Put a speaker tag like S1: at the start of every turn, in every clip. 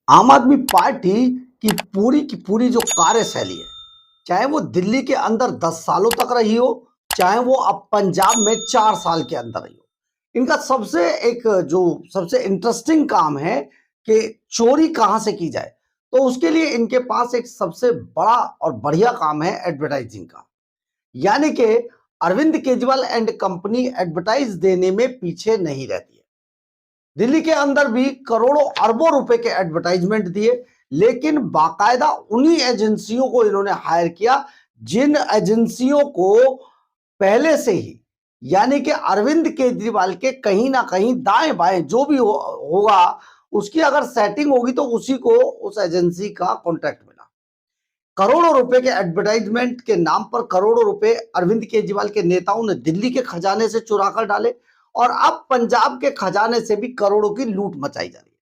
S1: आम आदमी पार्टी की पूरी जो कार्यशैली है, चाहे वो दिल्ली के अंदर 10 सालों तक रही हो, चाहे वो अब पंजाब में 4 साल के अंदर रही हो। इनका सबसे इंटरेस्टिंग काम है कि चोरी कहाँ से की जाए। तो उसके लिए इनके पास एक सबसे बड़ा और बढ़िया काम है एडवर्टाइजिंग का। यानी कि Arvind Kejriwal and company advertise देने में पीछे नहीं रहती है। दिल्ली के अंदर भी करोड़ों अरबों रुपए के एडवर्टाइजमेंट दिए, लेकिन बाकायदा उन्हीं एजेंसियों को इन्होंने हायर किया जिन एजेंसियों को पहले से ही, यानी कि अरविंद केजरीवाल के कहीं ना कहीं दाएं बाएं जो भी होगा, उसकी अगर सेटिंग होगी तो उसी को उस एजेंसी का कॉन्ट्रैक्ट मिला। करोड़ों रुपए के एडवर्टाइजमेंट के नाम पर करोड़ों रुपए अरविंद केजरीवाल के नेताओं ने दिल्ली के खजाने से चुरा कर डाले और अब पंजाब के खजाने से भी करोड़ों की लूट मचाई जा रही है।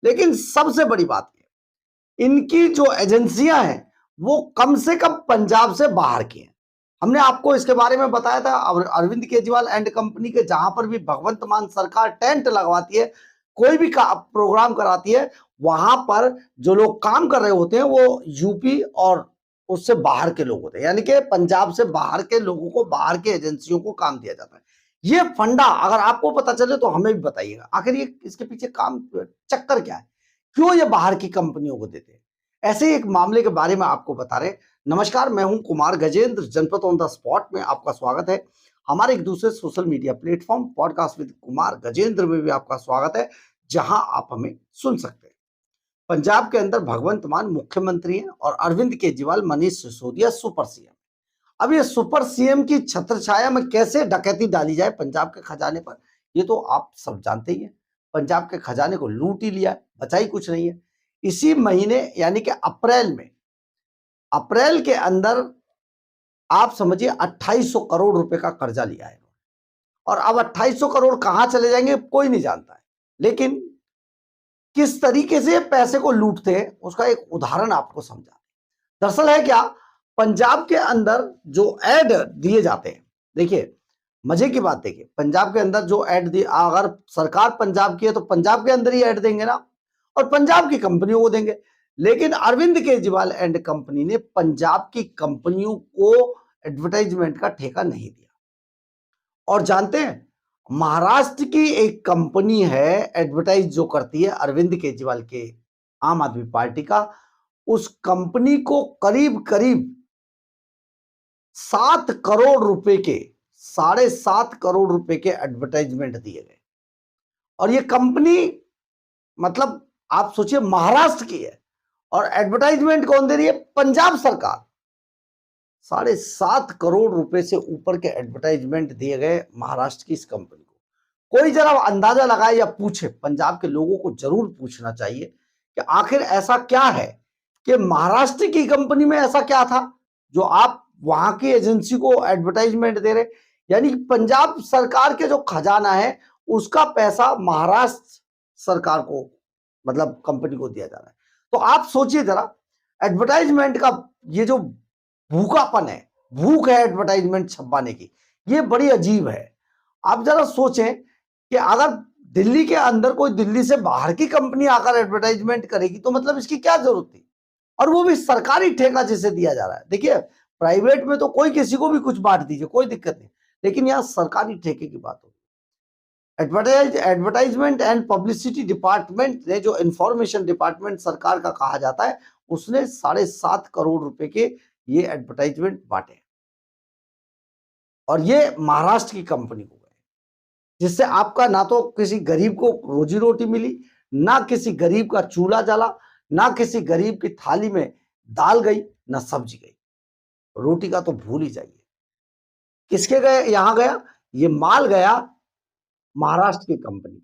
S1: लेकिन सबसे बड़ी बात यह, इनकी जो एजेंसियां हैं वो कम से कम पंजाब से बाहर की हैं। हमने आपको इसके बारे में बताया था। अरविंद केजरीवाल एंड कंपनी के जहां पर भी भगवंत मान सरकार टेंट लगवाती है, कोई भी प्रोग्राम कराती है, वहां पर जो लोग काम कर रहे होते हैं वो यूपी और उससे बाहर के लोग होते हैं, यानी कि पंजाब से बाहर के लोगों को, बाहर के एजेंसियों को काम दिया जाता है। ये फंडा अगर आपको पता चले तो हमें भी बताइएगा, आखिर ये इसके पीछे काम चक्कर क्या है, क्यों ये बाहर की कंपनियों को देते हैं। ऐसे ही एक मामले के बारे में आपको बता रहे। नमस्कार, मैं हूं कुमार गजेंद्र, जनपद ऑन द स्पॉट में आपका स्वागत है। हमारे एक दूसरे social media platform podcast with Kumar Gajendra में भी आपका स्वागत है, जहां आप हमें सुन सकते हैं। पंजाब के अंदर भगवंत मान मुख्यमंत्री हैं और अरविंद केजरीवाल, मनीष सिसोदिया सुपर सीएम। अब ये सुपर सीएम की छत्र छाया में कैसे डकैती डाली जाए पंजाब के खजाने पर, ये तो आप सब जानते ही हैं। पंजाब के खजाने को लूट ही लिया, बचा ही कुछ नहीं है। इसी महीने यानी कि अप्रैल के अंदर आप समझिए 2800 करोड़ रुपए का कर्जा लिया है और अब 2800 करोड़ कहां चले जाएंगे कोई नहीं जानता है। लेकिन किस तरीके से पैसे को लूटते हैं उसका एक उदाहरण आपको समझा। दरअसल है क्या, पंजाब के अंदर जो एड दिए जाते हैं, देखिए मजे की बात, देखिए पंजाब के अंदर जो एड दिए, अगर सरकार पंजाब की है तो पंजाब के अंदर ही एड देंगे ना, और पंजाब की कंपनियों को देंगे। लेकिन अरविंद केजरीवाल एंड कंपनी ने पंजाब की कंपनियों को एडवर्टाइजमेंट का ठेका नहीं दिया। और जानते हैं, महाराष्ट्र की एक कंपनी है एडवर्टाइज जो करती है अरविंद केजरीवाल के आम आदमी पार्टी का, उस कंपनी को करीब करीब 7 करोड़ रुपए के, 7.5 करोड़ रुपए के एडवर्टाइजमेंट दिए गए। और ये कंपनी, मतलब आप सोचिए, महाराष्ट्र की है और एडवर्टाइजमेंट कौन दे रही है? पंजाब सरकार। 7.5 करोड़ रुपए से ऊपर के एडवर्टाइजमेंट दिए गए महाराष्ट्र की इस कंपनी को। कोई जरा अंदाजा लगाए या पूछे, पंजाब के लोगों को जरूर पूछना चाहिए कि आखिर ऐसा क्या है कि महाराष्ट्र की कंपनी में ऐसा क्या था जो आप वहां की एजेंसी को एडवर्टाइजमेंट दे रहे। यानी पंजाब सरकार के जो खजाना है उसका पैसा महाराष्ट्र सरकार को, मतलब कंपनी को दिया जा रहा है। तो आप सोचिए जरा, एडवर्टाइजमेंट का ये जो भूखापन है, भूख है एडवर्टाइजमेंट छपवाने की, ये बड़ी अजीब है। आप जरा सोचें कि अगर दिल्ली के अंदर कोई दिल्ली से बाहर की कंपनी आकर एडवर्टाइजमेंट करेगी तो मतलब इसकी क्या जरूरत थी, और वो भी सरकारी ठेका जिसे दिया जा रहा है। देखिए प्राइवेट में तो कोई किसी को भी कुछ बांट दीजिए, कोई दिक्कत नहीं, लेकिन यहां सरकारी ठेके की बात होगी। एडवर्टाइजमेंट एंड पब्लिसिटी डिपार्टमेंट ने, जो इंफॉर्मेशन डिपार्टमेंट सरकार का कहा जाता है, उसने 7.5 करोड़ रुपए के ये एडवर्टाइजमेंट बांटे और ये महाराष्ट्र की कंपनी को गए, जिससे आपका ना तो किसी गरीब को रोजी रोटी मिली, ना किसी गरीब का चूल्हा जला, ना किसी गरीब की थाली में दाल गई, ना सब्जी गई। रोटी का तो भूल ही जाइए। किसके गए, यहां गया, ये माल गया महाराष्ट्र की कंपनी,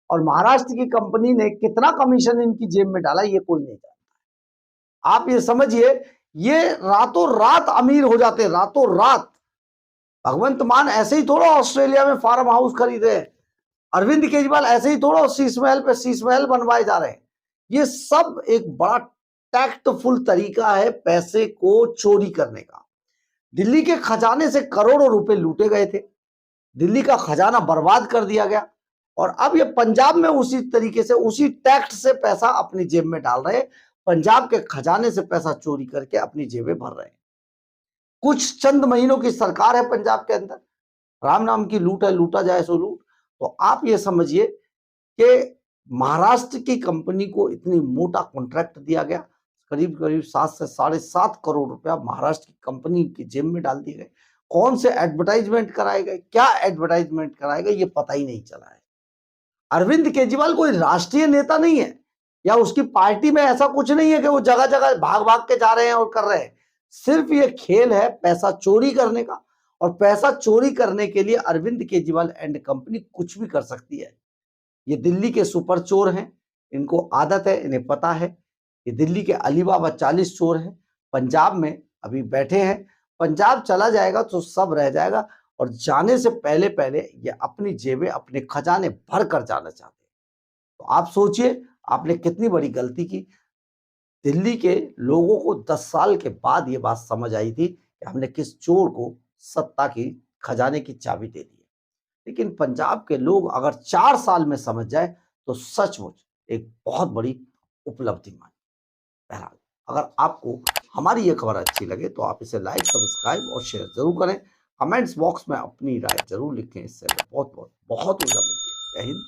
S1: और महाराष्ट्र की कंपनी ने कितना कमीशन इनकी जेब में डाला ये कोई नहीं जानता। आप ये समझिए, ये रातों रात अमीर हो जाते, रातों रात। भगवंत मान ऐसे ही थोड़ा ऑस्ट्रेलिया में फार्म हाउस खरीदे, अरविंद केजरीवाल ऐसे ही थोड़ा शीश महल पे शीश महल बनवाए जा रहे हैं। ये सब एक बड़ा टैक्टफुल तरीका है पैसे को चोरी करने का। दिल्ली के खजाने से करोड़ों रुपए लूटे गए थे, दिल्ली का खजाना बर्बाद कर दिया गया, और अब ये पंजाब में उसी तरीके से उसी टैक्स से पैसा अपनी जेब में डाल रहे हैं, पंजाब के खजाने से पैसा चोरी करके अपनी जेबें भर रहे हैं। कुछ चंद महीनों की सरकार है पंजाब के अंदर, राम नाम की लूट है, लूटा जाए सो लूट। तो आप ये समझिए कि महाराष्ट्र की कंपनी को इतनी मोटा कॉन्ट्रैक्ट दिया गया, करीब करीब 7 से 7.5 करोड़ रुपया महाराष्ट्र की कंपनी की जेब में डाल दिए गए। कौन से एडवर्टाइजमेंट कराए गए, क्या एडवर्टाइजमेंट कराए गए, ये पता ही नहीं चला है। अरविंद केजरीवाल कोई राष्ट्रीय नेता नहीं है, या उसकी पार्टी में ऐसा कुछ नहीं है कि वो जगह जगह भाग भाग के जा रहे हैं और कर रहे हैं। सिर्फ ये खेल है पैसा चोरी करने का, और पैसा चोरी करने के लिए अरविंद केजरीवाल एंड कंपनी कुछ भी कर सकती है। ये दिल्ली के सुपर चोर हैं, इनको आदत है, इन्हें पता है। ये दिल्ली के अलीबाबा 40 चोर हैं, पंजाब में अभी बैठे हैं। पंजाब चला जाएगा तो सब रह जाएगा, और जाने से पहले पहले ये अपनी जेबें, अपने खजाने भर कर जाना चाहते हैं। तो आप सोचिए, आपने कितनी बड़ी गलती की। दिल्ली के लोगों को 10 साल के बाद ये बात समझ आई थी कि हमने किस चोर को सत्ता की, खजाने की चाबी दे दी है। लेकिन पंजाब के लोग अगर 4 साल में समझ जाए तो सचमुच एक बहुत बड़ी उपलब्धि मानी। बहरहाल, अगर आपको हमारी ये खबर अच्छी लगे तो आप इसे लाइक, सब्सक्राइब और शेयर जरूर करें। कमेंट्स बॉक्स में अपनी राय जरूर लिखें, इससे बहुत बहुत बहुत ऊर्जा मिलती है। जय हिंद।